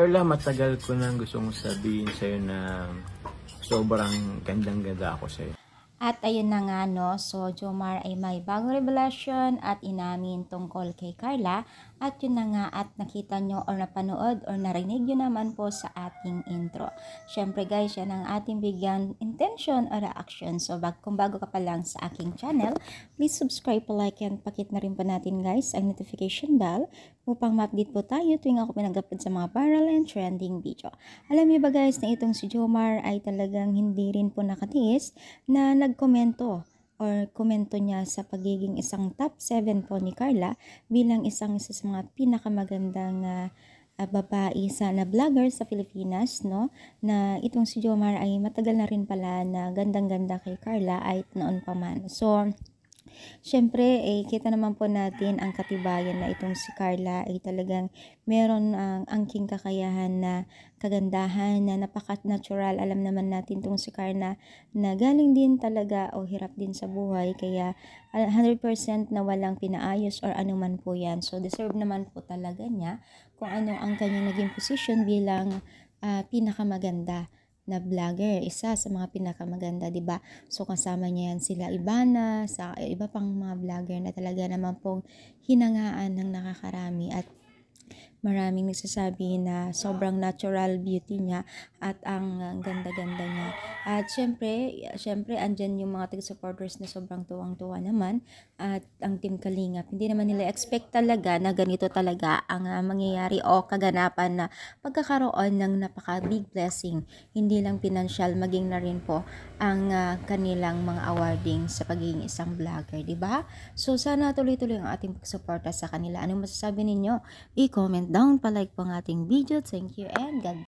Carla, matagal ko nang gustong sabihin sa'yo na sobrang gandang-ganda ako sa'yo. At ayun na nga no, so Jomar ay may bagong revelation at inamin tungkol kay Carla. At yun na nga, at nakita nyo or napanood or narinig nyo naman po sa ating intro. Syempre guys, yan ang ating bigyan intention or reaction. So kung bago ka pa lang sa aking channel, please subscribe, like, and pakit na rin pa natin guys ang notification bell upang ma-update po tayo tuwing ako pinag-upload sa mga viral and trending video. Alam niyo ba guys na itong si Jomar ay talagang hindi rin po nakatiis na nagkomento or komento niya sa pagiging isang top 7 po ni Carla bilang isa sa mga pinakamagandang babae na vlogger sa Pilipinas, no? Na itong si Jomar ay matagal na rin pala na gandang-ganda kay Carla ay noon pa man. So, syempre, kita naman po natin ang katibayan na itong si Carla ay talagang meron ang angking kakayahan na kagandahan na napaka-natural. Alam naman natin itong si Carla na galing din talaga o hirap din sa buhay. Kaya 100% na walang pinaayos or anuman po yan. So, deserve naman po talaga niya kung ano ang kanyang naging position bilang pinakamaganda na vlogger, isa sa mga pinakamaganda, 'di ba? So kasama niya yan sila Ibana, sa iba pang mga vlogger na talaga naman pong hinangaan ng nakakarami at maraming nagsasabi na sobrang natural beauty niya at ang ganda-ganda niya. At syempre andyan yung mga taga-supporters na sobrang tuwang-tuwa naman at ang Team Kalingap. Hindi naman nila expect talaga na ganito talaga ang mangyayari o kaganapan na pagkakaroon ng napaka-big blessing. Hindi lang pinansyal, maging na rin po ang kanilang mga awarding sa pagiging isang vlogger, di ba? So sana tuloy-tuloy ang ating pagsuporta sa kanila. Anong masasabi ninyo? I-comment down, pa-like po ang ating video. Thank you and God